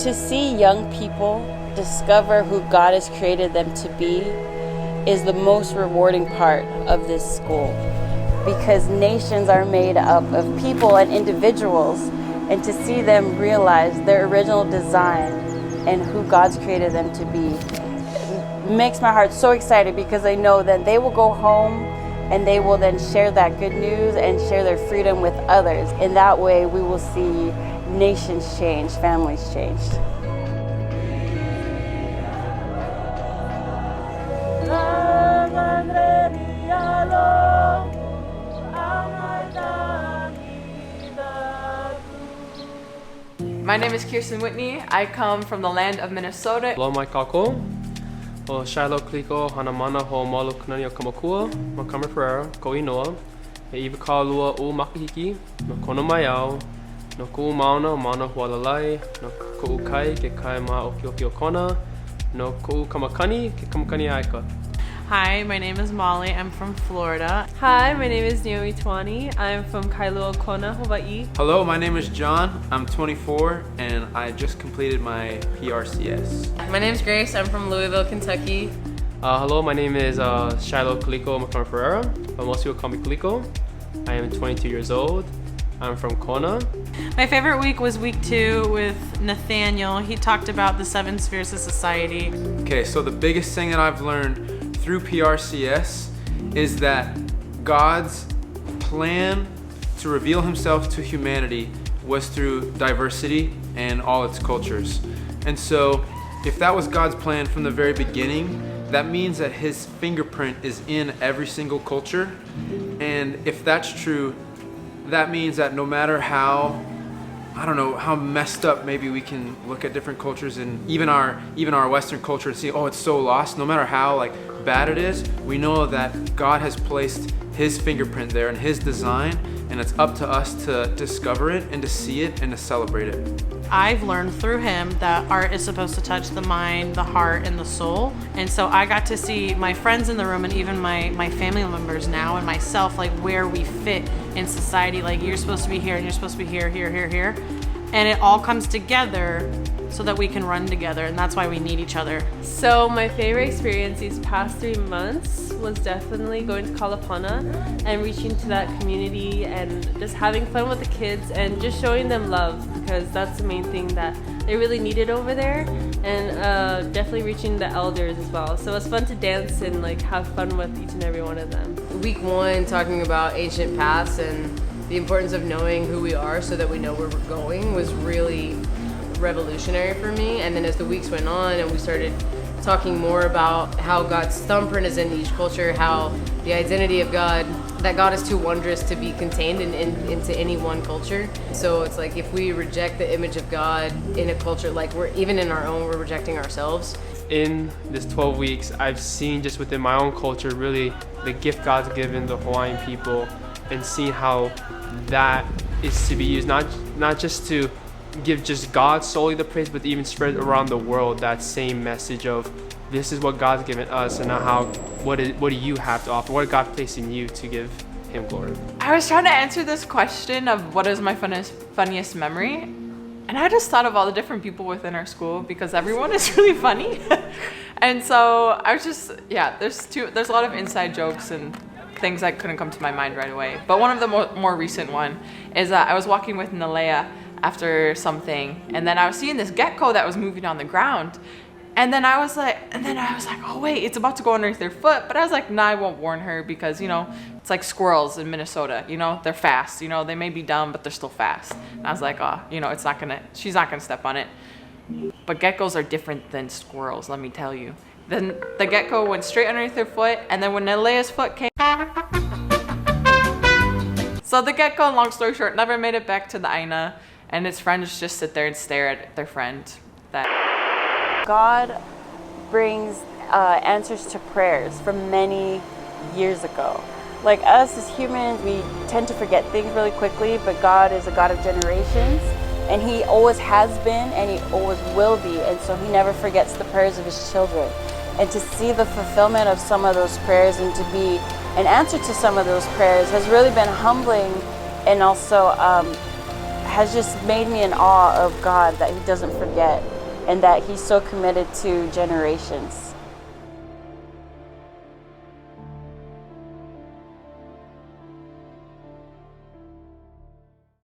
to see young people discover who God has created them to be is the most rewarding part of this school, because nations are made up of people and individuals, and to see them realize their original design and who God's created them to be makes my heart so excited, because I know that they will go home and they will then share that good news and share their freedom with others. In that way, we will see nations change, families changed. My name is Kirsten Whitney. I come from the land of Minnesota. Hello, my kako. O Shiloh Kliko, Hanamana ho Malu Kanani o Kamakua, Makama Ferreira, Koinoa, e Iwa Kailua o Makahiki, no Kona Maiau, no Ku Mauna, Mauna Hualalai, no Ku Kai, ke Kai Ma o Kailua-Kona, no Ku Kamakani, ke Kamakani Aika. Hi, my name is Molly. I'm from Florida. Hi, my name is Naomi Twani. I'm from Kailua-Kona, Hawaii. Hello, my name is John. I'm 24 and I just completed my PRCS. My name is Grace. I'm from Louisville, Kentucky. Hello, my name is Shiloh Kliko Makama Ferreira, but most people call me Kliko. I am 22 years old. I'm from Kona. My favorite week was week 2 with Nathaniel. He talked about the 7 spheres of society. Okay, so the biggest thing that I've learned through PRCS is that God's plan to reveal himself to humanity was through diversity and all its cultures. And so if that was God's plan from the very beginning, that means that his fingerprint is in every single culture. And if that's true, that means that no matter how, I don't know, how messed up maybe we can look at different cultures and even our Western culture and see, oh, it's so lost. No matter how bad it is, we know that God has placed his fingerprint there and his design, and it's up to us to discover it and to see it and to celebrate it. I've learned through him that art is supposed to touch the mind, the heart, and the soul. And so I got to see my friends in the room and even my family members now and myself, where we fit in society. You're supposed to be here and you're supposed to be here, here, here, here. And it all comes together so that we can run together, and that's why we need each other. So my favorite experience these past 3 months was definitely going to Kailua-Kona and reaching to that community and just having fun with the kids and just showing them love, because that's the main thing that they really needed over there, and definitely reaching the elders as well. So it was fun to dance and have fun with each and every one of them. Week 1, talking about ancient paths and the importance of knowing who we are so that we know where we're going, was really revolutionary for me. And then as the weeks went on and we started talking more about how God's thumbprint is in each culture, how the identity of God, that God is too wondrous to be contained into any one culture. So it's if we reject the image of God in a culture, we're even in our own, we're rejecting ourselves. In this 12 weeks, I've seen just within my own culture really the gift God's given the Hawaiian people, and seeing how that is to be used not just to give just God solely the praise, but even spread around the world that same message of this is what God's given us, and now what do you have to offer? What God placed in you to give him glory? I was trying to answer this question of what is my funniest memory, and I just thought of all the different people within our school, because everyone is really funny. And so I was just, there's a lot of inside jokes and things that couldn't come to my mind right away. But one of the more recent one is that I was walking with Nalea after something, and then I was seeing this gecko that was moving on the ground, and then I was like, oh wait, it's about to go underneath their foot. But I was like, nah, I won't warn her, because it's like squirrels in Minnesota, they're fast, they may be dumb, but they're still fast. And I was like, oh, she's not gonna step on it. But geckos are different than squirrels, let me tell you. Then the gecko went straight underneath her foot, and then when Nalea's foot came, so the gecko, long story short, never made it back to the Aina, and its friends just sit there and stare at their friend. God brings answers to prayers from many years ago. Like us as humans, we tend to forget things really quickly, but God is a God of generations, and he always has been and he always will be, and so he never forgets the prayers of his children. And to see the fulfillment of some of those prayers and to be an answer to some of those prayers has really been humbling, and also has just made me in awe of God, that he doesn't forget and that he's so committed to generations.